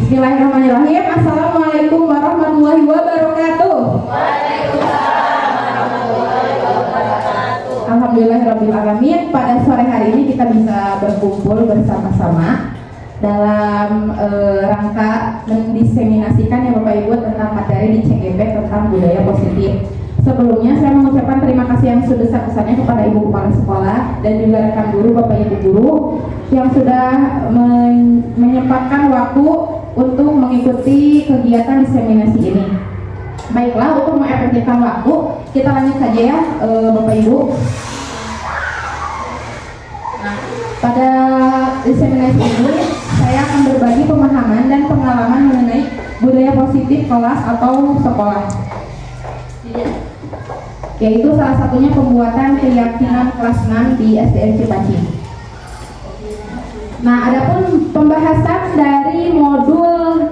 Bismillahirrahmanirrahim. Assalamualaikum warahmatullahi wabarakatuh. Alhamdulillahirrahmanirrahim. Pada sore hari ini kita bisa berkumpul bersama-sama dalam rangka mendiseminasikan ya Bapak Ibu tentang materi di CGP tentang budaya positif. Sebelumnya saya mengucapkan terima kasih yang sebesar-besarnya kepada Ibu Kepala Sekolah dan juga rekan guru, Bapak Ibu guru yang sudah menyempatkan waktu untuk mengikuti kegiatan diseminasi ini. Baiklah, untuk mengefektifkan waktu, kita lanjut saja ya Bapak Ibu. Nah, pada diseminasi ini saya akan berbagi pemahaman dan pengalaman mengenai budaya positif kelas atau sekolah, yaitu salah satunya pembuatan keyakinan kelas 6 di SDN Cipaci. Nah, adapun pembahasan dari modul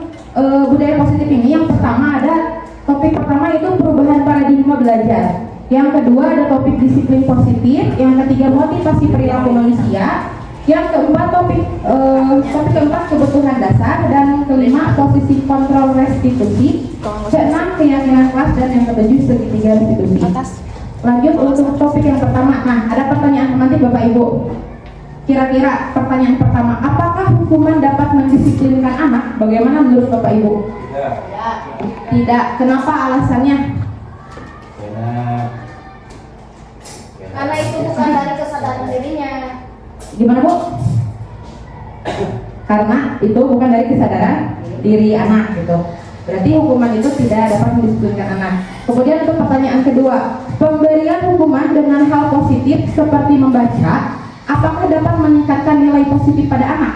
budaya positif ini, yang pertama ada topik pertama itu perubahan paradigma belajar. Yang kedua ada topik disiplin positif. Yang ketiga motivasi perilaku manusia. Yang keempat topik keempat kebutuhan dasar. Dan kelima posisi kontrol restitusi. Keenam keyakinan kelas dan yang ketujuh segitiga restitusi. Lanjut untuk topik yang pertama. Nah, ada pertanyaan nanti Bapak Ibu. Kira-kira pertanyaan pertama, apakah hukuman dapat mendisiplinkan anak? Bagaimana menurut Bapak Ibu? Tidak. Kenapa alasannya? Karena itu bukan dari kesadaran dirinya. Gimana Bu? Karena itu bukan dari kesadaran diri anak gitu. Berarti hukuman itu tidak dapat mendisiplinkan anak. Kemudian untuk pertanyaan kedua, pemberian hukuman dengan hal positif seperti membaca, apakah dapat meningkatkan nilai positif pada anak?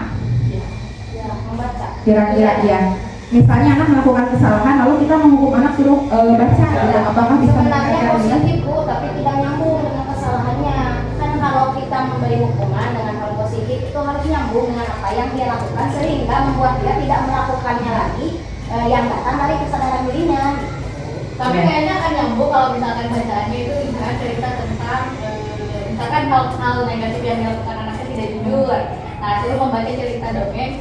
Ya, membaca. Kira-kira ya. Misalnya anak melakukan kesalahan, lalu kita menghukum anak suruh baca, gitu. Apakah bisa Sebenarnya meningkatkan nilai? positif Bu, tapi tidak nyambung dengan kesalahannya. Kan kalau kita memberi hukuman dengan hal positif itu harus nyambung dengan apa yang dia lakukan sehingga membuat dia tidak melakukannya lagi yang datang dari kesadaran dirinya. Tapi kayaknya akan nyambung kalau misalkan bacaannya itu misalkan cerita tentang misalkan hal-hal negatif yang dilakukan anaknya tidak jujur. Nah, suruh membaca cerita dongeng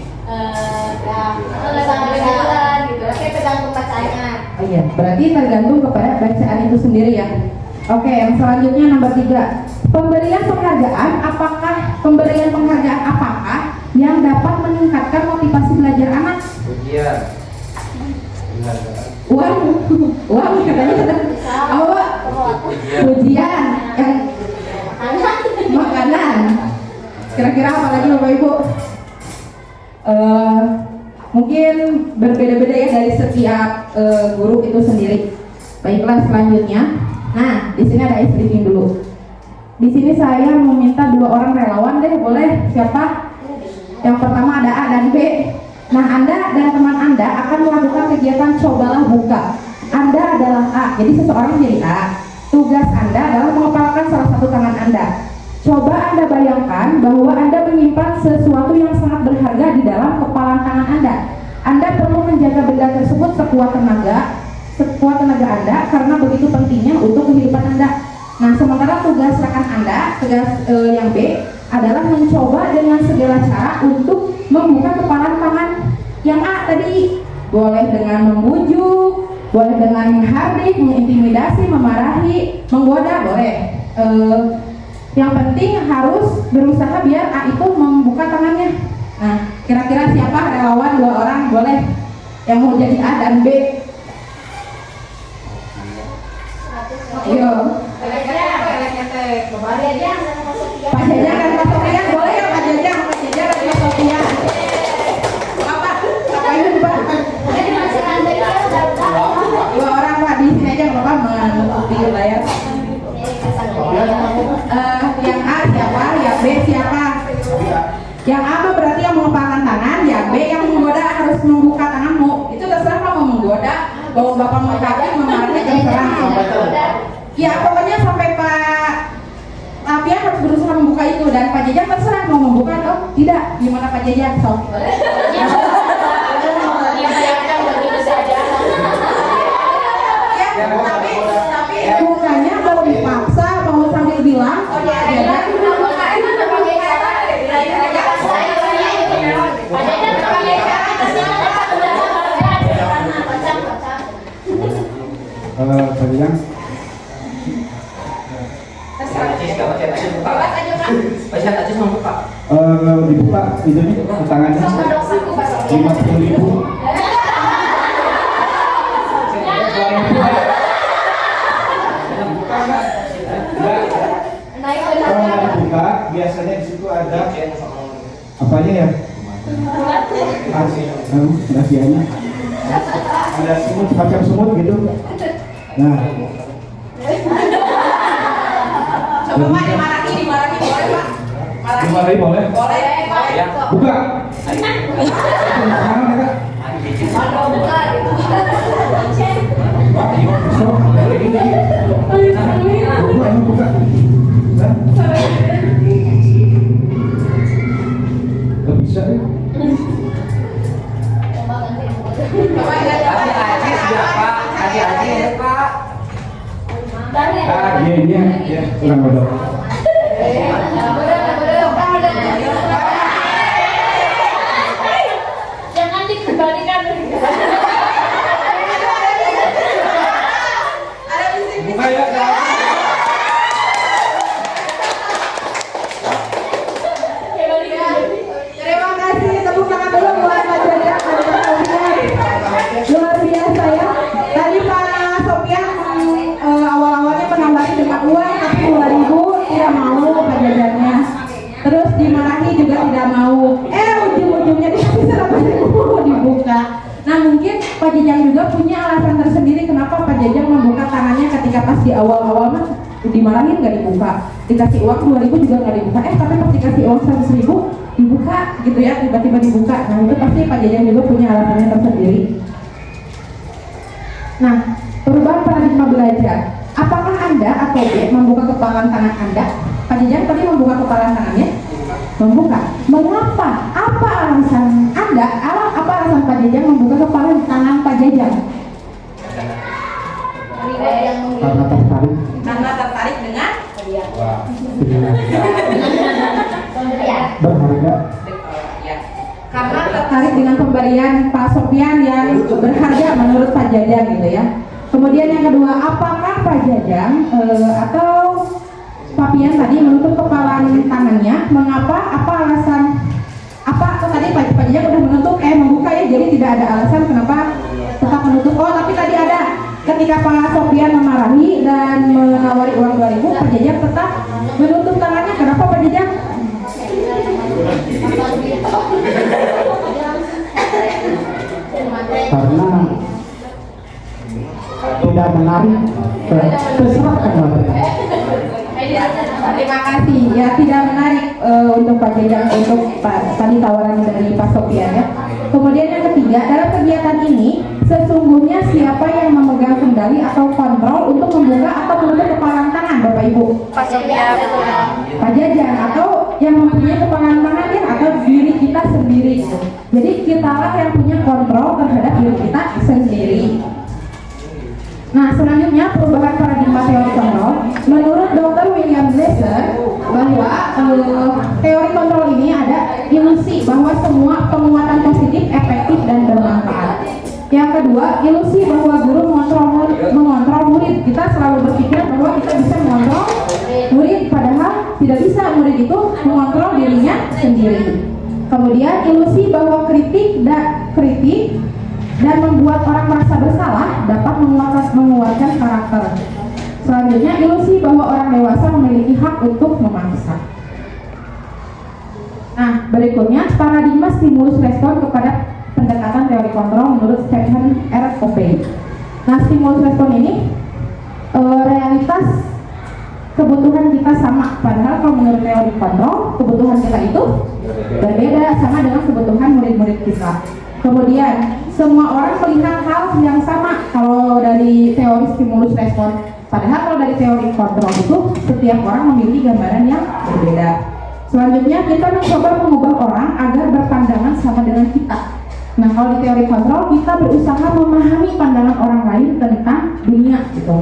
Kesadaran gitu. Oke, tergantung bacanya. Oh iya, berarti tergantung kepada bacaan itu sendiri ya. Oke, yang selanjutnya nomor 3. Pemberian penghargaan apakah yang dapat meningkatkan motivasi belajar anak? Ujian. Uang katanya apa? Ujian, yang makanan. Kira-kira apa lagi Bapak Ibu? Mungkin berbeda-beda ya dari setiap guru itu sendiri. Baiklah, selanjutnya. Nah, di sini ada ice briefing dulu. Di sini saya meminta 2 orang relawan deh, boleh? Siapa? Yang pertama ada A dan B. Nah, Anda dan teman Anda akan melakukan kegiatan cobalah buka. Anda adalah A, jadi seseorang jadi A. Tugas Anda adalah mengepalkan salah satu tangan Anda. Coba Anda bayangkan bahwa Anda menyimpan sesuatu yang sangat berharga di dalam kepalan tangan Anda. Anda perlu menjaga benda tersebut sekuat tenaga Anda karena begitu pentingnya untuk kehidupan Anda. Nah, sementara tugas rekan Anda, tugas yang B adalah mencoba dengan segala cara untuk membuka kepalan tangan yang A tadi. Boleh dengan membujuk, boleh dengan menghardik, mengintimidasi, memarahi, menggoda, boleh. Yang penting harus berusaha biar A itu membuka tangannya. Nah, kira-kira siapa relawan 2 orang boleh yang mau jadi A dan B? Ayo. Pak Jajang dan Pak Sofian boleh ya Pak Jajang dan Pak Sofian. Apa ini Pak? 2 orang Pak, di sini aja Bapak menutupi layar. Yang A siapa? Yang B siapa? Yang A berarti yang mengepalkan tangan, yang B yang menggoda harus membuka tanganmu. Itu terserah kamu menggoda, bahwa Bapak mengkaji, memarahnya terserah. Ya pokoknya sampai Pak Lapian harus berusaha membuka itu, dan Pak Jajang terserah mau membuka atau tidak. Gimana Pak Jajang? So. Tapi bukannya kalau dipaksa mau sambil bilang Pak Jajang. Bebas aja Pak. Dibuka itu nih tangannya Sok dok saku Pak Sofian. 50.000. Naik Kalau nggak benar. dibuka, biasanya di situ ada apanya ya? Rahasianya. Ada semut, macam semut gitu. Nah, Coba Pak dimarahi boleh Pak? dimarahi boleh? Boleh Pak. Buka. Sekarang mereka. Mana buka gitu. So, ini. Buka, emang buka. Nah. Gak bisa ya? Coba ganti. Coba lihat ya Pak. Dari Ah, iya, ya, kurang bodoh. jangan dikembalikan. Buka ya. Terima kasih, tepuk tangan dulu buat Pak Jajang dan Pak Sofian. Luar biasa ya. Tadi Pak Sofian awal-awalnya menambahkan dengan uang 10.000 tidak mau Pak Jajangnya. Terus dimarahi juga tidak mau. Ujung-ujungnya dikasih 100.000 dibuka. Nah mungkin Pak Jajang juga punya alasan tersendiri kenapa Pak Jajang membuka tangannya ketika pas di awal-awal mah dimarahin nggak dibuka, dikasih uang 2.000 juga nggak dibuka, tapi pas dikasih uang 100.000 dibuka gitu ya, tiba-tiba dibuka. Nah itu pasti Pak Jajang juga punya alasannya tersendiri. Nah, perubahan paradigma belajar. Apakah Anda atau B membuka kepalan tangan Anda? Pak Jajang tadi membuka kepalan tangannya? Membuka. Mengapa? Apa alasan Anda? Apa alasan Pak Jajang membuka kepalan tangan Pak Jajang? Karena tertarik. Karena tertarik dengan Berharga. karena tertarik dengan pemberian Pak Sofian yang berharga menurut Pak Jajang gitu ya. Kemudian yang kedua, apakah Pak Jajang atau Pak Pian tadi menutup kepalan tangannya? Mengapa? Apa alasan? Apa tadi Pak Jajang udah menutup membuka ya, jadi tidak ada alasan kenapa tetap menutup. Oh tapi tadi ada ketika Pak Sofian memarahi dan menawari uang 2.000, Pak Jajang tetap menutup tangannya. Kenapa Pak Jajang? Karena tidak menarik terserahkan materi. Terima kasih ya, tidak menarik untuk Pak Jajang untuk tadi tawaran dari Pak Sofian ya. Kemudian yang ketiga, dalam kegiatan ini sesungguhnya siapa yang memegang kendali atau kontrol untuk membuka atau menutup kepalan tangan Bapak Ibu? Pak Sofian. Pak Jajang atau yang mempunyai kepalan tangan ya, atau diri kita sendiri. Jadi kitalah yang punya kontrol terhadap diri kita sendiri. Nah selanjutnya perubahan paradigma teori kontrol. Menurut Dr. William Glasser bahwa teori kontrol ini ada ilusi bahwa semua penguatan positif efektif dan bermanfaat. Yang kedua, ilusi bahwa guru mengontrol murid. Kita selalu berpikir bahwa kita bisa mengontrol murid, padahal tidak bisa. Murid itu mengontrol dirinya sendiri. Kemudian ilusi bahwa kritik dan membuat orang merasa bersalah dapat menguatkan karakter. Selanjutnya, ilusi bahwa orang dewasa memiliki hak untuk memaksa. Nah, berikutnya paradigma stimulus respon kepada pendekatan teori kontrol menurut Stephen R. Covey. Nah, stimulus respon ini realitas kebutuhan kita sama, padahal kalau menurut teori kontrol kebutuhan kita itu berbeda, sama dengan kebutuhan murid-murid kita. Kemudian semua orang melihat hal yang sama kalau dari teori stimulus respon, padahal kalau dari teori kontrol itu setiap orang memiliki gambaran yang berbeda. Selanjutnya kita mencoba mengubah orang agar berpandangan sama dengan kita. Nah kalau di teori kontrol kita berusaha memahami pandangan orang lain tentang dunia gitu.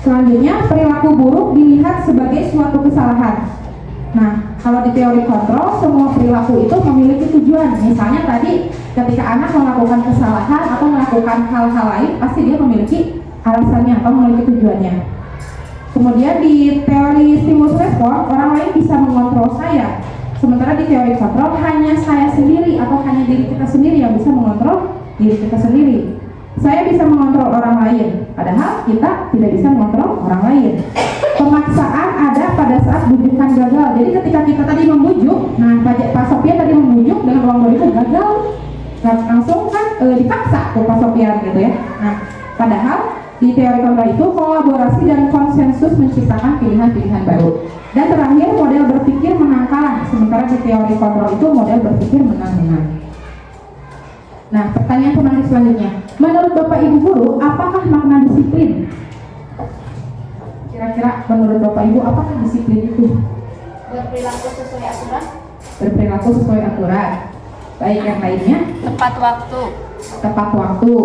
Selanjutnya perilaku buruk dilihat sebagai suatu kesalahan. Nah kalau di teori kontrol semua perilaku itu memiliki tujuan. Misalnya tadi ketika anak melakukan kesalahan atau melakukan hal-hal lain pasti dia memiliki alasannya atau memiliki tujuannya. Kemudian di teori stimulus respon, orang lain bisa mengontrol saya. Sementara di teori kontrol, hanya saya sendiri atau hanya diri kita sendiri yang bisa mengontrol diri kita sendiri. Saya bisa mengontrol orang lain, padahal kita tidak bisa mengontrol orang lain. Pemaksaan ada pada saat bujukan gagal. Jadi ketika kita tadi membujuk, nah Pak Sofian tadi membujuk dengan uang 2000 gagal, langsung kan dipaksa ke Pak Sofian gitu ya. Nah, padahal di teori kontrol itu kolaborasi dan konsensus menciptakan pilihan-pilihan baru. Dan terakhir model berpikir menang kalah. Sementara di teori kontrol itu model berpikir menang-menang. Nah, pertanyaan pemantik selanjutnya. Menurut Bapak Ibu guru, apakah makna disiplin? Kira-kira menurut Bapak Ibu, apakah disiplin itu? Berperilaku sesuai aturan. Berperilaku sesuai aturan. Baik, yang lainnya? Tepat waktu. Tepat waktu.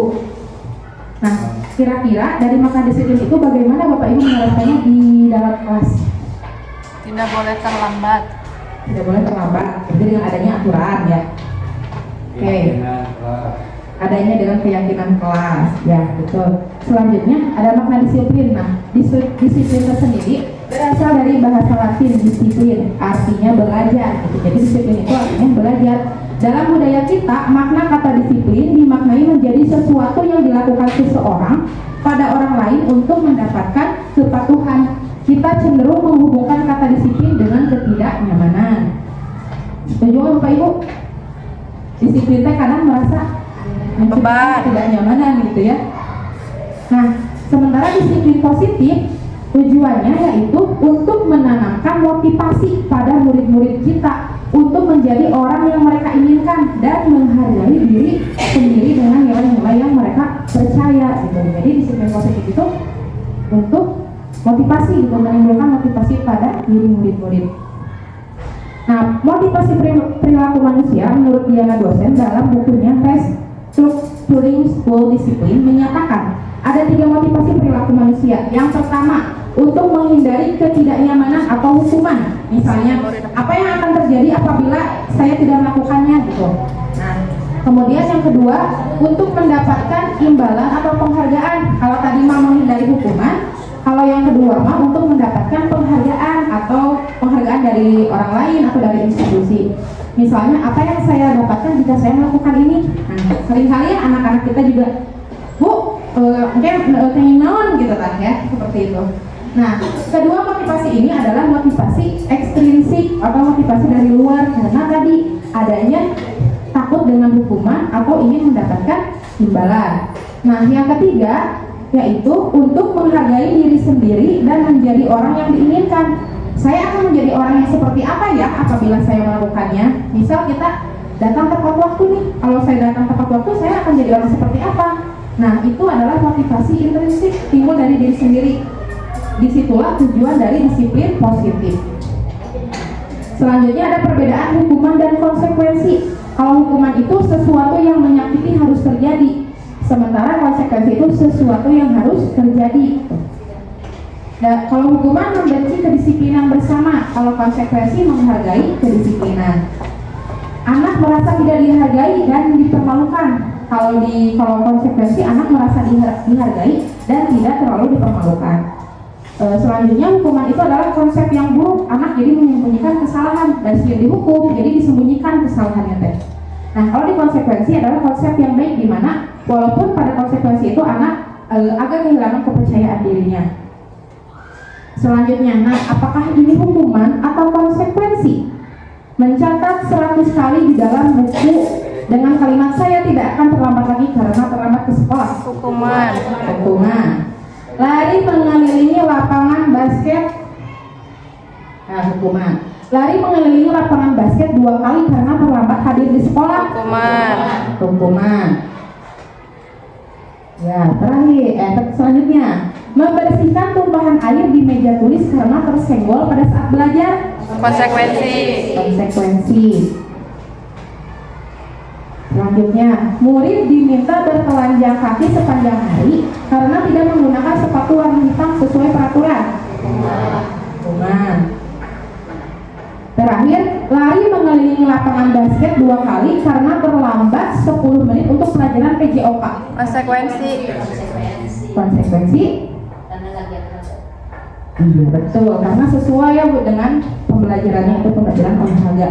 Nah, kira-kira dari makna disiplin itu bagaimana Bapak Ibu menerapkannya di dalam kelas? Tidak boleh terlambat. Tidak boleh terlambat. Jadi dengan adanya aturan ya. Oke. Adanya dengan keyakinan kelas, ya betul. Selanjutnya ada makna disiplin. Nah, disiplin tersendiri berasal dari bahasa Latin disiplin, artinya belajar. Gitu. Jadi disiplin itu artinya belajar. Dalam budaya kita, makna kata disiplin dimaknai menjadi sesuatu yang dilakukan seseorang pada orang lain untuk mendapatkan kepatuhan. Kita cenderung menghubungkan kata disiplin dengan ketidaknyamanan. Setuju nggak Bapak Ibu? Disiplin teh kadang merasa Beban. tidak nyamanan gitu ya. Nah, sementara disiplin positif tujuannya yaitu untuk menanamkan motivasi pada murid-murid kita untuk menjadi orang yang mereka inginkan dan menghargai diri sendiri dengan nilai-nilai yang mereka percaya gitu. Jadi disiplin positif itu untuk motivasi gitu, menimbulkan motivasi pada diri murid-murid. Nah, motivasi perilaku manusia menurut Diana dosen dalam bukunya Restructuring School Discipline menyatakan ada 3 motivasi perilaku manusia. Yang pertama, untuk menghindari ketidaknyamanan atau hukuman. Misalnya, apa yang akan terjadi apabila saya tidak melakukannya gitu. Nah, kemudian yang kedua, untuk mendapatkan imbalan atau penghargaan. Kalau tadi mau menghindari hukuman, kalau yang kedua mah untuk mendapatkan penghargaan atau penghargaan dari orang lain atau dari institusi. Misalnya apa yang saya dapatkan jika saya melakukan ini. Nah, seringkali ya anak-anak kita juga, Bu, mungkin pengen naon gitu kan ya, seperti itu. Nah, kedua motivasi ini adalah motivasi ekstrinsik atau motivasi dari luar karena tadi adanya takut dengan hukuman atau ingin mendapatkan imbalan. Nah, yang ketiga yaitu untuk menghargai diri sendiri dan menjadi orang yang diinginkan. Saya akan menjadi orang yang seperti apa ya apabila saya melakukannya. Misal kita datang tepat waktu nih, kalau saya datang tepat waktu saya akan jadi orang seperti apa. Nah, itu adalah motivasi intrinsik, timbul dari diri sendiri. Disitulah tujuan dari disiplin positif. Selanjutnya ada perbedaan hukuman dan konsekuensi. Kalau hukuman itu sesuatu yang menyakiti harus terjadi, sementara konsekuensi itu sesuatu yang harus terjadi. Nah, kalau hukuman membenci kedisiplinan bersama, kalau konsekuensi menghargai kedisiplinan. Anak merasa tidak dihargai dan dipermalukan. Kalau konsekuensi anak merasa dihargai dan tidak terlalu dipermalukan. Selanjutnya hukuman itu adalah konsep yang buruk. Anak jadi menyembunyikan kesalahan dan siap dihukum, jadi disembunyikan kesalahannya teh. Nah, kalau di konsekuensi adalah konsep yang baik di mana walaupun pada konsekuensi itu anak agak kehilangan kepercayaan dirinya. Selanjutnya, nah apakah ini hukuman atau konsekuensi? Mencatat 100 kali di dalam buku dengan kalimat saya tidak akan terlambat lagi karena terlambat ke sekolah. Hukuman. Hukuman. Lari mengelilingi lapangan basket. Nah, hukuman. Lari mengelilingi lapangan basket 2 kali karena terlambat hadir di sekolah. Hukuman. Hukuman. Ya, terakhir, selanjutnya membersihkan tumpahan air di meja tulis karena tersenggol pada saat belajar. Konsekuensi. Konsekuensi. Selanjutnya, murid diminta bertelanjang kaki sepanjang hari karena tidak menggunakan sepatu warna hitam sesuai peraturan. Hukuman. Terakhir, lari mengelilingi lapangan basket 2 kali karena terlambat 10 menit untuk pelajaran PJOK? Konsekuensi. Konsekuensi. Karena lagi ada. Iya betul, karena sesuai ya Bu dengan pembelajarannya itu pembelajaran olahraga.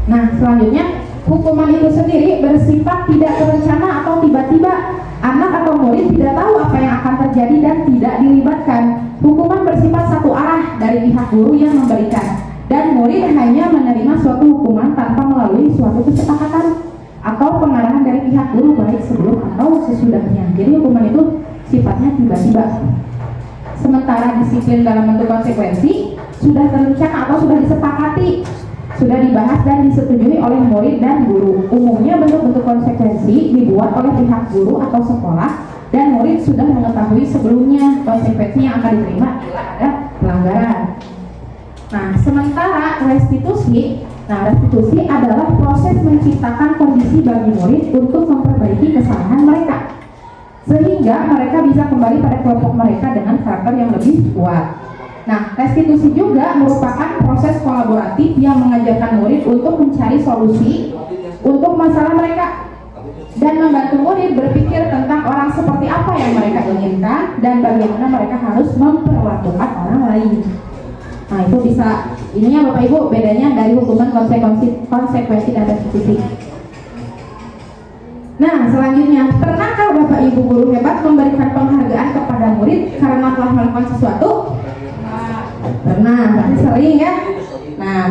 Nah selanjutnya, hukuman itu sendiri bersifat tidak terencana atau tiba-tiba. Anak atau murid tidak tahu apa yang akan terjadi dan tidak dilibatkan. Hukuman bersifat satu arah dari pihak guru yang memberikan, dan murid hanya menerima suatu hukuman tanpa melalui suatu kesepakatan atau pengarahan dari pihak guru baik sebelum atau sesudahnya. Jadi hukuman itu sifatnya tiba-tiba. Sementara disiplin dalam bentuk konsekuensi sudah terencana atau sudah disepakati, sudah dibahas dan disetujui oleh murid dan guru. Umumnya bentuk-bentuk konsekuensi dibuat oleh pihak guru atau sekolah, dan murid sudah mengetahui sebelumnya konsekuensi yang akan diterima bila ada pelanggaran. Nah, sementara restitusi adalah proses menciptakan kondisi bagi murid untuk memperbaiki kesalahan mereka, sehingga mereka bisa kembali pada kelompok mereka dengan karakter yang lebih kuat. Nah, restitusi juga merupakan proses kolaboratif yang mengajarkan murid untuk mencari solusi untuk masalah mereka dan membantu murid berpikir tentang orang seperti apa yang mereka inginkan dan bagaimana mereka harus memperlakukan orang lain. Nah, itu bisa, ininya Bapak Ibu bedanya dari hukuman konsekuensi dan restitusi. Nah, selanjutnya, pernahkah Bapak Ibu guru hebat memberikan penghargaan kepada murid karena telah melakukan sesuatu? Pernah, pasti sering ya. Nah,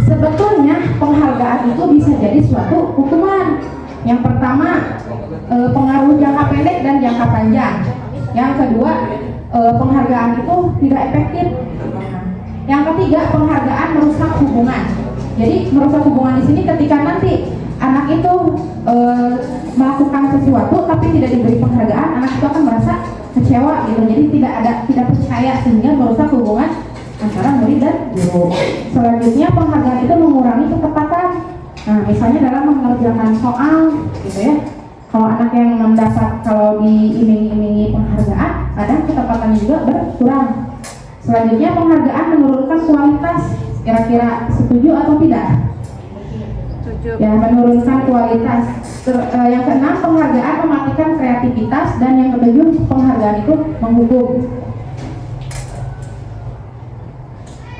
sebetulnya penghargaan itu bisa jadi suatu hukuman. Yang pertama, pengaruh jangka pendek dan jangka panjang. Yang kedua, penghargaan itu tidak efektif. Yang ketiga, penghargaan merusak hubungan. Jadi merusak hubungan di sini ketika nanti anak itu melakukan sesuatu tapi tidak diberi penghargaan, anak itu akan merasa kecewa gitu. Jadi tidak percaya, sehingga merusak hubungan antara murid dan guru. Selanjutnya, penghargaan itu mengurangi ketepatan. Nah, misalnya dalam mengerjakan soal gitu ya. Kalau anak yang kalau diiming-imingi penghargaan, kadang ketepatannya juga berkurang. Selanjutnya, penghargaan menurunkan kualitas. Kira-kira setuju atau tidak? Setuju. Ya, menurunkan kualitas. Yang keenam, penghargaan mematikan kreativitas, dan yang ketujuh, penghargaan itu menghukum.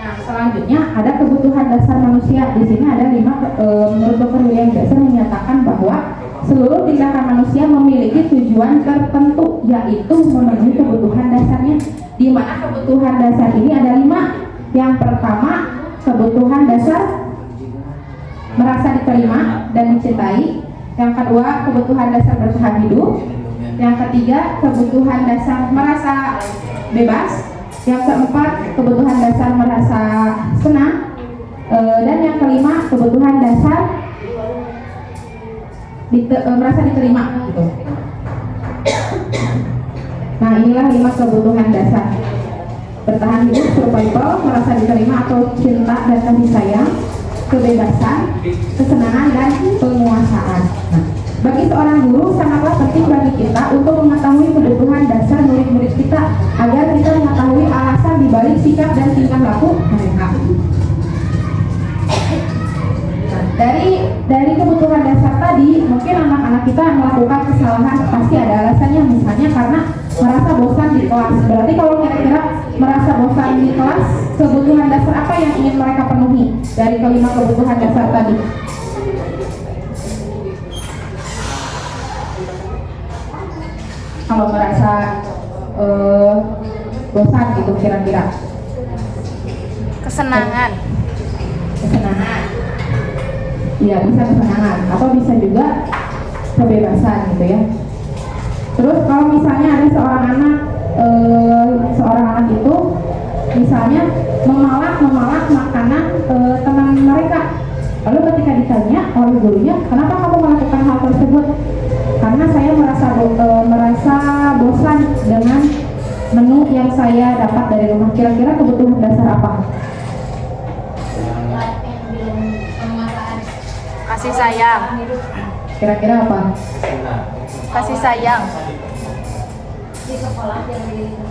Nah, selanjutnya ada kebutuhan dasar manusia. Di sini ada 5. Menurut Dr. William Jackson menyatakan bahwa seluruh tindakan manusia memiliki tujuan tertentu, yaitu memenuhi kebutuhan dasarnya. Di mana kebutuhan dasar ini ada 5. Yang pertama, kebutuhan dasar merasa diterima dan dicintai. Yang kedua, kebutuhan dasar bertahan hidup. Yang ketiga, kebutuhan dasar merasa bebas. Yang keempat, kebutuhan dasar merasa senang. Dan yang kelima, kebutuhan dasar merasa diterima gitu. Nah, inilah 5 kebutuhan dasar: bertahan hidup, survival, merasa diterima atau cinta dan kasih sayang, kebebasan, kesenangan, dan penguasaan. Nah, bagi seorang guru sangatlah penting bagi kita untuk mengetahui kebutuhan dasar murid-murid kita agar kita mengetahui alasan dibalik sikap dan tingkah laku mereka. Nah, dari kebutuhan dasar tadi, mungkin anak-anak kita melakukan kesalahan pasti ada alasannya, misalnya karena merasa bosan di kelas. Berarti kalau kira-kira merasa bosan di kelas, kebutuhan dasar apa yang ingin mereka penuhi dari kelima kebutuhan dasar tadi? Kalau merasa bosan gitu kira-kira? Kesenangan. Kesenangan. Iya, bisa kesenangan atau bisa juga kebebasan gitu ya. Terus kalau misalnya ada seorang anak itu misalnya memalak makanan teman mereka, lalu ketika ditanya oleh gurunya, kenapa kamu melakukan hal tersebut? Karena saya merasa bosan dengan menu yang saya dapat dari rumah. Kira-kira kebutuhan dasar apa? Kasih sayang. Kira-kira apa? Kasih sayang. Di sekolah yang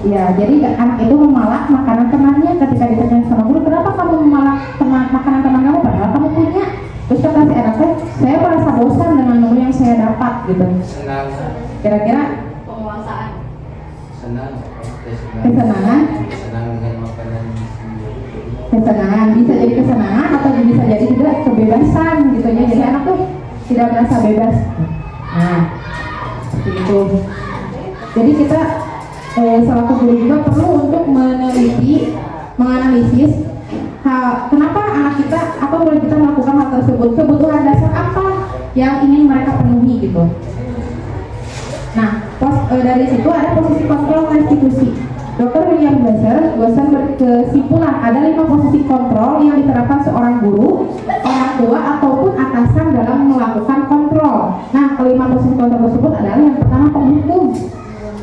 Ya, jadi anak itu memalak makanan temannya. Ketika ditanya sama guru, kenapa kamu memalak makanan teman kamu padahal kamu punya? Terus kata si anak, bosan dengan menu yang saya dapat gitu. Senang. Kira-kira Penguasaan. Senang. kesenangan, Senang dengan makanan sendiri. kesenangan bisa jadi kesenangan atau bisa jadi juga kebebasan gitu ya. Jadi anak tuh tidak merasa bebas. Nah, seperti itu. Jadi kita selaku guru juga perlu untuk meneliti, menganalisis kenapa anak kita atau murid kita melakukan hal tersebut, kebutuhan dasar apa yang ingin mereka penuhi gitu. Nah, dari situ ada posisi kontrol restitusi. Dr. William Glasser, dosen berkesimpulan ada 5 posisi kontrol yang diterapkan seorang guru, orang tua ataupun atasan dalam melakukan kontrol. Nah, kelima posisi kontrol tersebut adalah yang pertama penghukum.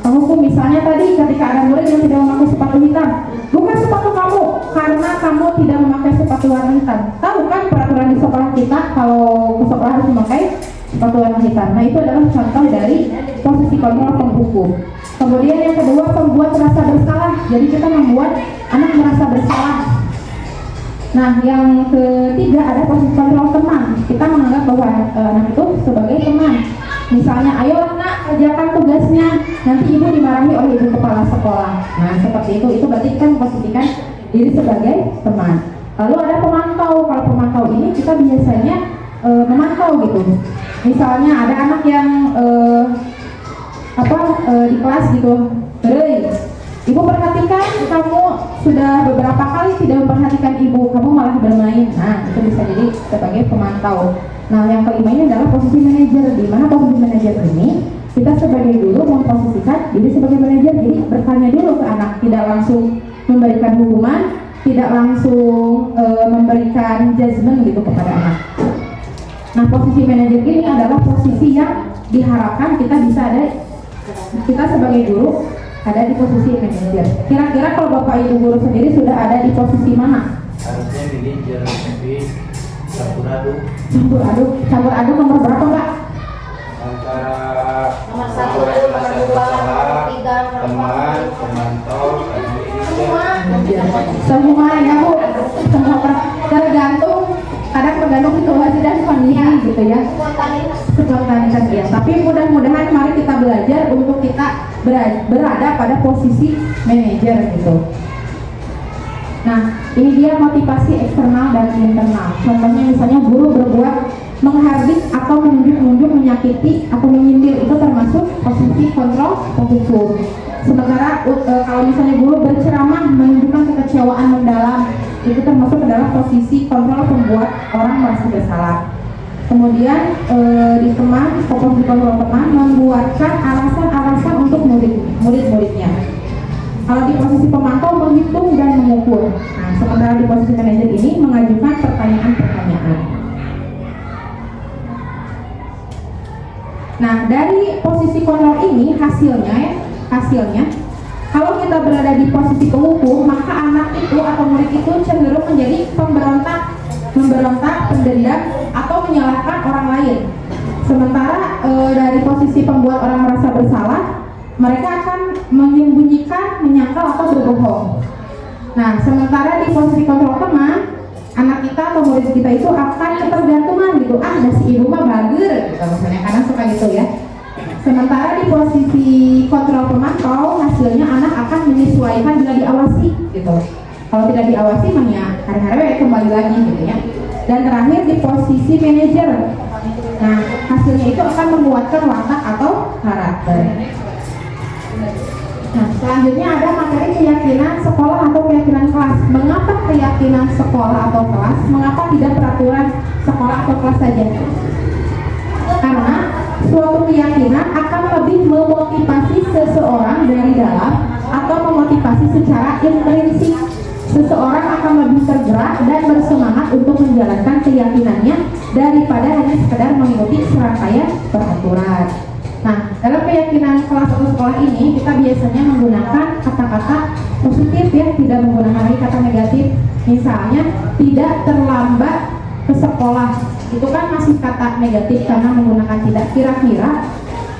Penghukum misalnya tadi ketika ada murid yang tidak memakai sepatu hitam, bukan sepatu kamu karena kamu tidak memakai sepatu warna hitam. Tahu kan peraturan di sekolah kita kalau ke sekolah harus memakai sepatu warna hitam. Nah, itu adalah contoh dari posisi kontrol penghukum. Kemudian yang kedua, pembuat rasa bersalah. Jadi kita membuat anak merasa bersalah. Nah, yang ketiga ada posisi kontrol teman. Kita menganggap bahwa anak itu sebagai teman. Misalnya, ayolah nak kerjakan tugasnya, nanti ibu dimarahi oleh ibu kepala sekolah. Nah, seperti itu berarti kita memposisikan diri sebagai teman. Lalu ada pemantau. Kalau pemantau ini kita biasanya memantau gitu. Misalnya ada anak yang di kelas gitu, ibu perhatikan kamu sudah beberapa kali tidak memperhatikan ibu, kamu malah bermain. Nah, itu bisa jadi sebagai pemantau. Nah, yang kelima ini adalah posisi manajer. Di mana posisi manajer ini kita sebagai guru memposisikan diri sebagai manajer. Jadi bertanya dulu ke anak, tidak langsung memberikan hukuman, tidak langsung memberikan judgement gitu kepada anak. Nah, posisi manajer ini adalah posisi yang diharapkan kita sebagai guru ada di posisi manajer. Kira-kira kalau Bapak Ibu guru sendiri sudah ada di posisi mana? Harusnya manajer, tapi campur aduk. Campur aduk nomor berapa, Pak? Antara Nomor 1, nomor 2, nomor 3, teman, pemantau, Semua ya Bu, tergantung, kadang tergantung situasi dan kondisi gitu ya. Spontanitas ya. Tapi mudah-mudahan mari kita belajar untuk kita berada pada posisi manajer gitu. Nah, ini dia motivasi eksternal dan internal. Contohnya misalnya guru berbuat menghardik atau menunjuk-nunjuk, menyakiti atau menyindir, itu termasuk posisi kontrol penghukum. Sementara kalau misalnya guru berceramah menunjukkan kekecewaan mendalam, itu termasuk adalah posisi kontrol pembuat orang merasa bersalah. Kemudian di teman, posisi kontrol teman membuatkan alasan-alasan untuk murid-muridnya. Kalau di posisi pemantau menghitung dan mengukur. Nah, sementara di posisi manajer ini mengajukan pertanyaan-pertanyaan. Nah, dari posisi kontrol ini hasilnya kalau kita berada di posisi penghukum, maka anak itu atau murid itu cenderung menjadi memberontak, pendendam atau menyalahkan orang lain. Sementara dari posisi pembuat orang merasa bersalah, mereka akan menyembunyikan, menyangkal atau berbohong. Nah, sementara di posisi kontrol teman, anak kita atau murid kita itu akan ketergantungan gitu. Ada si ibu mah bager, gitu misalnya, kadang suka gitu ya. Sementara di posisi kontrol pemantau, hasilnya anak akan menyesuaikan bila diawasi gitu. Kalau tidak diawasi, mah ya hari-hari kembali lagi gitu ya. Dan terakhir di posisi manajer. Nah, hasilnya itu akan menguatkan watak atau karakter. Nah, selanjutnya ada materi keyakinan sekolah atau keyakinan kelas. Mengapa keyakinan sekolah atau kelas? Mengapa tidak peraturan sekolah atau kelas saja? Karena suatu keyakinan akan lebih memotivasi seseorang dari dalam atau memotivasi secara intrinsik. Seseorang akan lebih tergerak dan bersemangat untuk menjalankan keyakinannya daripada hanya sekedar mengikuti serangkaian peraturan. Nah, dalam keyakinan kelas atau sekolah ini kita biasanya menggunakan kata-kata positif ya, tidak menggunakan lagi kata negatif. Misalnya, tidak terlambat ke sekolah, itu kan masih kata negatif karena menggunakan tidak. Kira-kira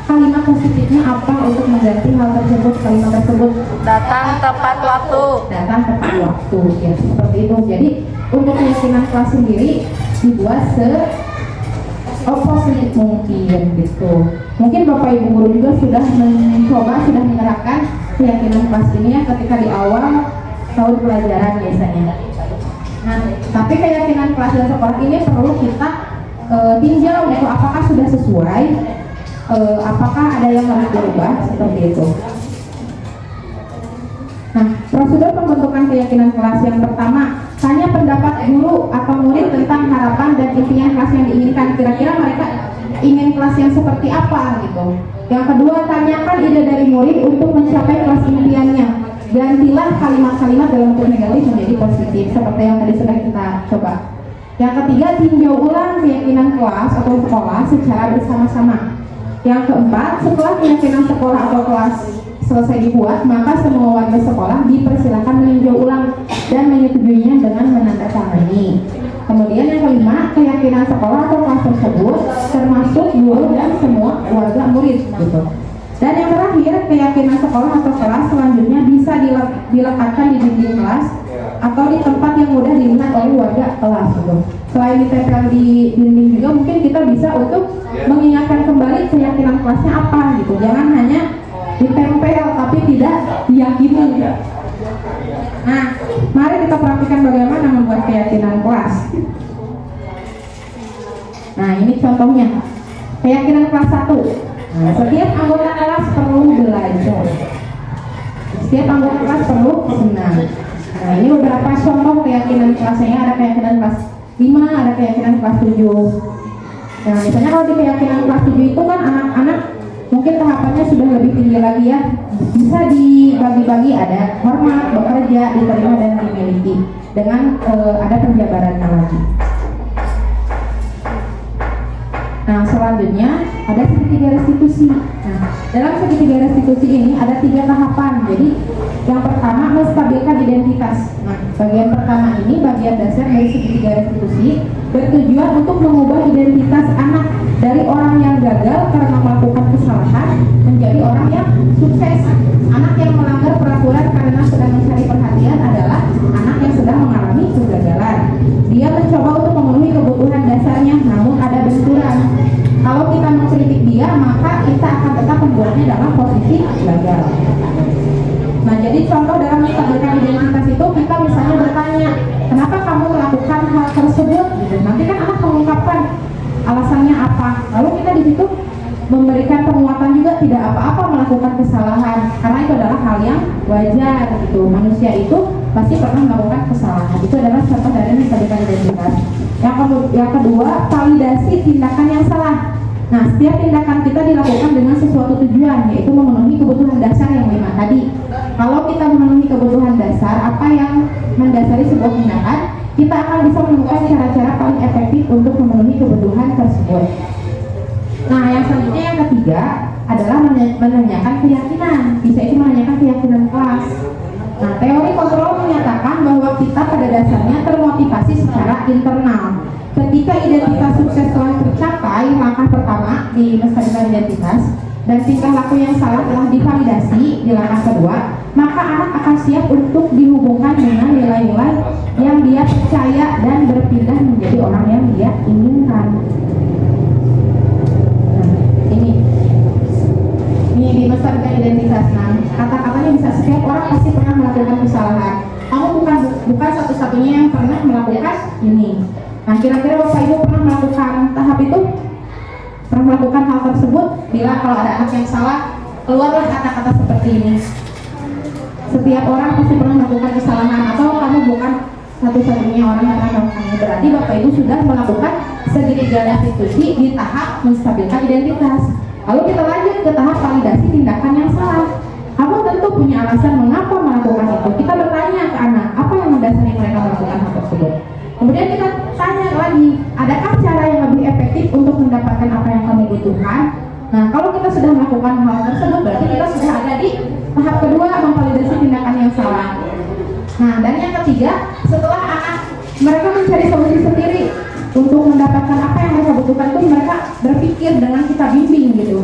kalimat positifnya apa untuk mengganti hal tersebut, kalimat tersebut? Datang tepat waktu. Datang tepat waktu ya, seperti itu. Jadi untuk keyakinan kelas sendiri dibuat opposite mungkin gitu. Mungkin Bapak Ibu guru juga sudah sudah menerapkan keyakinan kelas ini ya ketika di awal tahun pelajaran biasanya. Nah, tapi keyakinan kelas dan sekolah ini perlu kita tinjau gitu, apakah sudah sesuai, apakah ada yang harus dirubah seperti itu. Nah, prosedur pembentukan keyakinan kelas yang pertama, tanya pendapat guru atau murid tentang harapan dan impian kelas yang diinginkan. Kira-kira mereka ingin kelas yang seperti apa gitu. Yang kedua, tanyakan ide dari murid untuk mencapai kelas impiannya. Gantilah kalimat-kalimat dalam bentuk negatif menjadi positif seperti yang tadi sudah kita coba. Yang ketiga, tinjau ulang keyakinan kelas atau sekolah secara bersama-sama. Yang keempat, setelah keyakinan sekolah atau kelas selesai dibuat, maka semua warga sekolah dipersilakan meninjau ulang dan menyetujuinya dengan menandatangani. Kemudian yang kelima, keyakinan sekolah atau kelas tersebut termasuk guru dan semua warga murid gitu. Dan yang terakhir, keyakinan sekolah atau kelas selanjutnya bisa dilekatkan di dinding kelas atau di tempat yang mudah dilihat oleh warga kelas gitu. Selain ditempel di dinding juga mungkin kita bisa untuk mengingatkan kembali keyakinan kelasnya apa gitu. Jangan hanya ditempel tapi tidak diyakini. Nah, mari kita perhatikan bagaimana membuat keyakinan kelas. Nah, ini contohnya. Keyakinan kelas 1. Nah, setiap anggota kelas perlu belajar. Setiap anggota kelas perlu senang. Nah, ini beberapa contoh keyakinan kelasnya. Ada keyakinan kelas 5, ada keyakinan kelas 7. Nah, misalnya kalau di keyakinan kelas 7 itu kan anak-anak mungkin tahapannya sudah lebih tinggi lagi ya. Bisa dibagi-bagi, ada hormat, bekerja, diterima dan dimiliki. Dengan ada penjabarannya lagi. Nah, selanjutnya ada segitiga restitusi. Nah, dalam segitiga restitusi ini ada 3 tahapan. Jadi, yang pertama menstabilkan identitas. Nah, bagian pertama ini bagian dasar dari segitiga restitusi bertujuan untuk mengubah identitas anak dari orang yang gagal karena melakukan kesalahan menjadi orang yang sukses. Anak yang melanggar peraturan karena sedang mencari perhatian adalah anak yang sedang mengalami kegagalan. Dia mencoba untuk memenuhi kebutuhan dasarnya, namun ada benturan. Kalau kita mengkritik dia, maka kita akan tetap membuatnya dalam posisi gagal. Nah, jadi contoh dalam menstabilkan identitas itu kita misalnya bertanya, kenapa kamu melakukan hal tersebut? Gitu. Nanti kan anak mengungkapkan alasannya apa. Lalu kita di situ memberikan penguatan juga, tidak apa-apa melakukan kesalahan, karena itu adalah hal yang wajar gitu. Manusia itu pasti pernah melakukan kesalahan. Itu adalah contoh dari menstabilkan identitas. Yang kedua, validasi tindakan yang salah. Nah, setiap tindakan kita dilakukan dengan sesuatu tujuan, yaitu memenuhi kebutuhan dasar yang 5 tadi. Kalau kita memenuhi kebutuhan dasar, apa yang mendasari sebuah tindakan, kita akan bisa menemukan cara-cara paling efektif untuk memenuhi kebutuhan tersebut. Nah, yang selanjutnya yang ketiga adalah menanyakan keyakinan. Bisa itu menanyakan keyakinan kelas. Nah, teori kontrol menyatakan bahwa kita pada dasarnya termotivasi secara internal. Ketika identitas sukses telah tercapai, langkah pertama di menstabilkan identitas dan tingkah laku yang salah telah divalidasi di langkah kedua, maka anak akan siap untuk dihubungkan dengan nilai-nilai yang dia percaya dan berpindah menjadi orang yang dia inginkan. Ini di menstabilkan identitas. Nah, kata-katanya bisa setiap orang pasti pernah melakukan kesalahan. Kamu bukan satu-satunya yang pernah melakukan ini. Nah, kira-kira Bapak Ibu pernah melakukan tahap itu? Pernah melakukan hal tersebut? Bila kalau ada anak yang salah, keluarlah kata-kata seperti ini. Setiap orang pasti pernah melakukan kesalahan, atau kamu bukan satu-satunya orang yang pernah melakukannya. Berarti Bapak Ibu sudah melakukan segitiga restitusi di tahap menstabilkan identitas. Lalu kita lanjut ke tahap validasi tindakan yang salah. Kamu tentu punya alasan mengapa melakukan itu. Kita bertanya ke anak, apa yang mendasari mereka melakukan hal tersebut. Kemudian kita tanya lagi, adakah cara yang lebih efektif untuk mendapatkan apa yang kamu butuhkan? Nah, kalau kita sudah melakukan hal tersebut, berarti kita sudah ada di tahap kedua, memvalidasi tindakan yang salah. Nah, dan yang ketiga, setelah anak mereka mencari solusi sendiri untuk mendapatkan apa yang mereka butuhkan, itu mereka berpikir dengan kita bimbing gitu.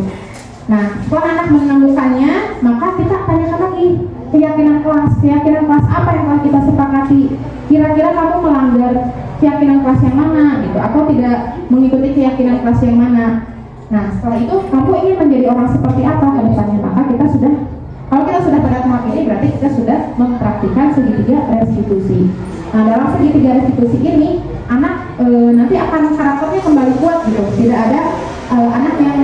Nah, setelah anak menemukannya, maka kita tanyakan lagi keyakinan kelas apa yang telah kita sepakati. Kira-kira kamu melanggar keyakinan kelas yang mana gitu, atau tidak mengikuti keyakinan keyakinan kelas yang mana. Nah, setelah itu kamu ingin menjadi orang seperti apa ke depannya, maka kita sudah, kalau kita sudah pada tahap ini berarti kita sudah mempraktikkan segitiga restitusi. Nah, dalam segitiga restitusi ini anak nanti akan karakternya kembali kuat gitu, tidak ada anak yang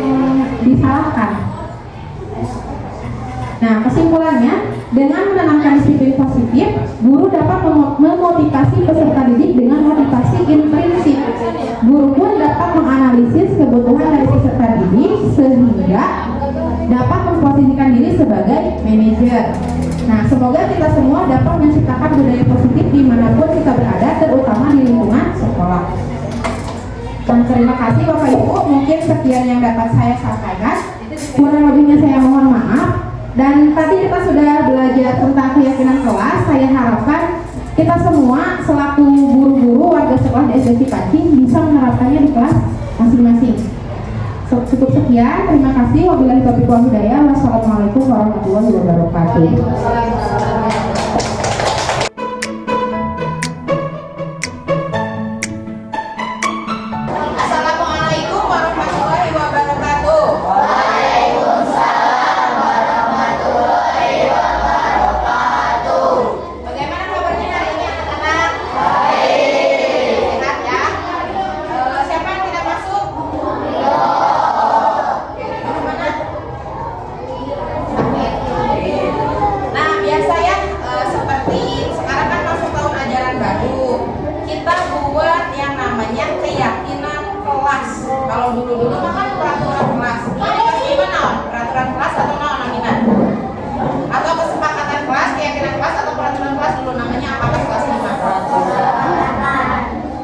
disalahkan. Nah, kesimpulannya, dengan menanamkan disiplin positif, guru dapat memotivasi peserta didik dengan motivasi intrinsik. Guru pun dapat menganalisis kebutuhan dari peserta didik sehingga dapat memposisikan diri sebagai manajer. Nah, semoga kita semua dapat menciptakan budaya positif dimanapun kita berada, terutama di lingkungan sekolah. Dan terima kasih Bapak Ibu, mungkin sekian yang dapat saya sampaikan. Kurang lebihnya saya mohon maaf. Dan tadi kita sudah belajar tentang keyakinan kelas. Saya harapkan kita semua selaku guru-guru warga sekolah di SD Cipancing bisa menerapkannya di kelas masing-masing. Cukup sekian, terima kasih. Wabillahi taufiq wal hidayah. Wassalamualaikum warahmatullahi wabarakatuh. Assalamualaikum warahmatullahi wabarakatuh. Bagaimana kabarnya hari ini anak-anak? Baik. Sehat ya? Siapa yang tidak masuk? Mana? Nah, biasa ya, seperti sekarang kan masuk tahun ajaran baru. Kita buat yang namanya keyakinan kelas. Kalau dulu-dulu mah kan peraturan kelas. Ini kan gimana? Peraturan kelas atau namanya? Atau kesepakatan kelas, keyakinan kelas atau peraturan kelas dulu namanya apa kelas 5?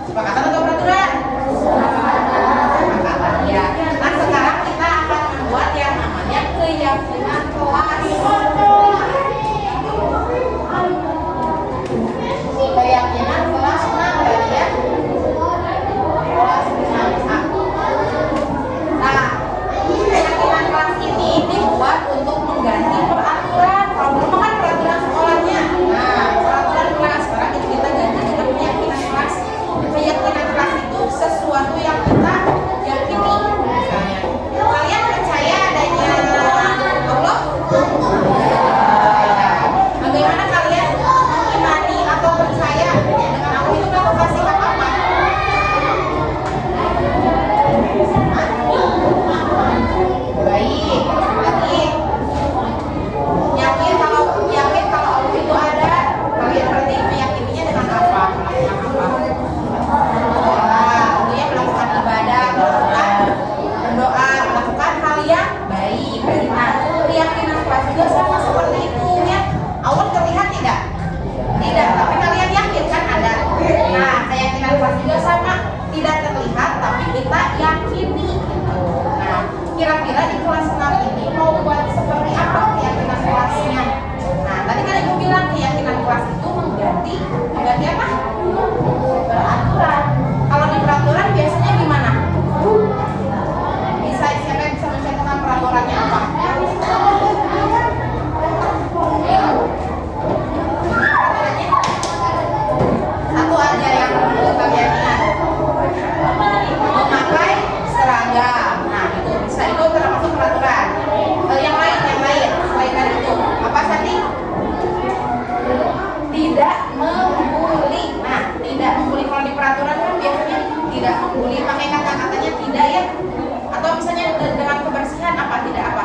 Kesepakatan atau peraturan? Kesepakatan ya. Nah, sekarang kita akan membuat yang namanya keyakinan kelas. Keyakinan kelas 6 tadi ya. Kelas 6A. Nah, keyakinan kelas ini dibuat untuk mengganti peraturan. Kalau dulu kan peraturan sekolahnya. Nah, peraturan kelas sekarang itu kita ganti dengan keyakinan kelas. Keyakinan kelas itu sesuatu yang kita yakini. Misalnya, kalian percaya adanya Allah? Bagaimana kalian mengimani atau percaya dengan Allah itu melakukan sikap apa? Baik, lagi yakin kalau Allah itu ada, kalian berarti meyakininya dengan apa? Melakukan apa? Tentunya melakukan ibadah, melakukan berdoa, melakukan hal yang baik. Nah, keyakinan kelas juga sama seperti itu ya. Allah terlihat tidak? Tidak, tapi kalian yakin kan ada. Nah, keyakinan kelas juga sama, tidak terlihat tapi kita yakini. Nah, kira-kira di kelas 6 ini mau buat seperti apa keyakinan kelasnya? Nah, tadi kan Ibu bilang keyakinan kelas itu mengganti apa? Peraturan. Kalau di peraturan biasanya gimana? Siapa yang bisa mencontohkan peraturannya apa? Satu aja yang perlu kalian ingat. Memakai seragam. Nah, itu termasuk peraturan. Yang lain selain dari itu apa tadi? Tidak membuli. Nah, tidak membuli kalau di peraturan kan biasanya tidak membuli, pakai kata-katanya tidak ya. Atau misalnya dengan kebersihan apa? Tidak apa?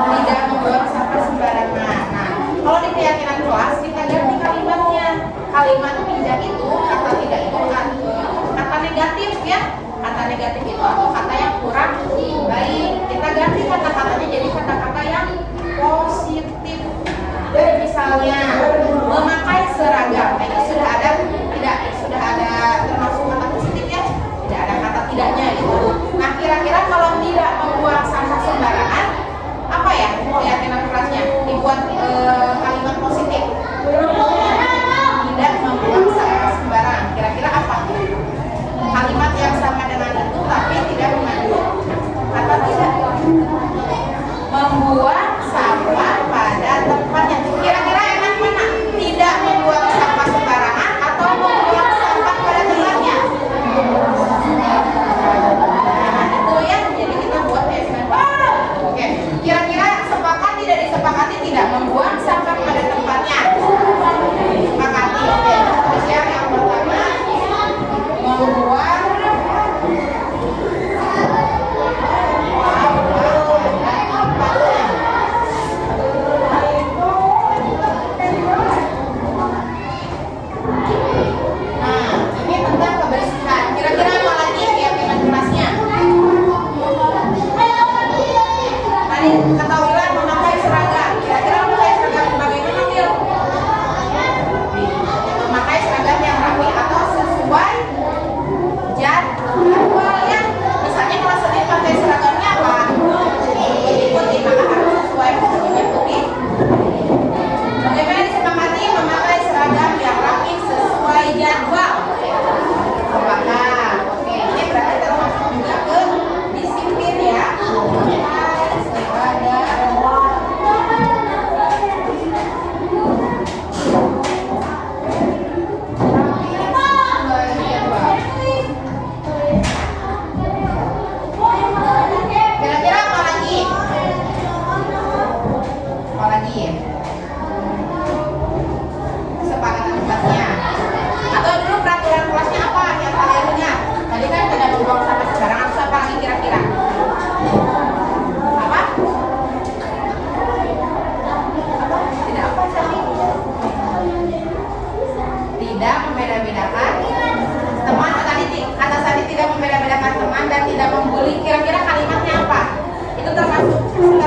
Tidak membuang sampah sembarangan. Nah, kalau di keyakinan kelas kita ganti kalimatnya. Kalimat tidak itu, kata tidak itu kata negatif ya. Kata negatif itu atau kata yang kurang baik. Kita ganti kata-katanya jadi kata-kata yang positif. Jadi misalnya memakai seragam, itu sudah ada tidak? Sudah ada termasuk kata positif ya. Tidak ada kata tidaknya gitu. Nah, kira-kira kalau tidak membuang sampah sembarangan, apa ya keyakinan kelasnya? Dibuat kalimat positif. Tidak membuang sampah sembarangan. Kira-kira apa? Kalimat yang sama dengan itu tapi tidak mengandung kata tidak. Membuang sampah pada tempatnya. Kira-kira enak mana? Tidak membuang sampah sembarangan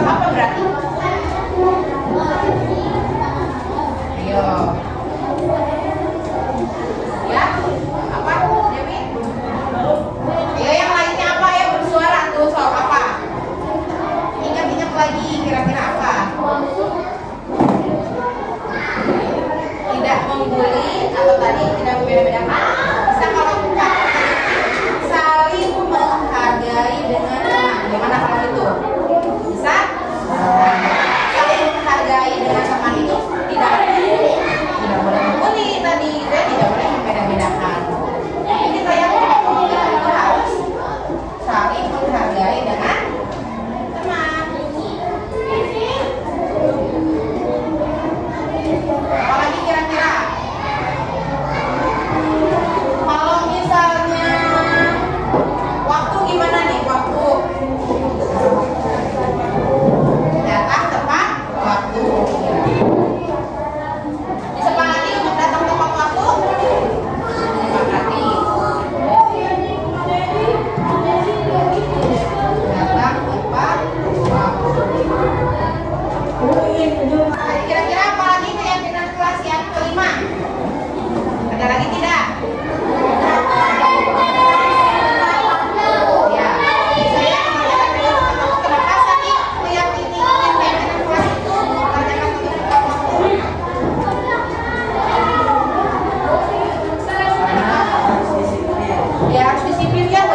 Tentang apa berarti? Ayo. Ya, apa? Dewi? Ayo yang lainnya apa ya, bersuara tuh soal apa? Ingat-ingat lagi kira-kira apa? Tidak membuli atau tadi tidak membeda-bedakan. Bisa kalau buka saling menghargai dengan teman. Gimana kalau itu? Bisa? Saling menghargai dengan teman itu tidak boleh membuli tadi dan tidak boleh membeda-bedakan. Jadi kita yang itu harus saling menghargai dengan teman. Apalagi kira-kira? Kalau misalnya waktu gimana nih waktu? Datang tepat waktu. Disepakati untuk datang tepat waktu? Disepakati. Datang tepat waktu. Kira-kira apa lagi keyakinan kelas yang kelima? Ada lagi tidak? Ya, saya mengatakan kenapa tadi meyakini keyakinan kelas itu mengerjakan untuk tepat waktu? Ya harus disiplin ya,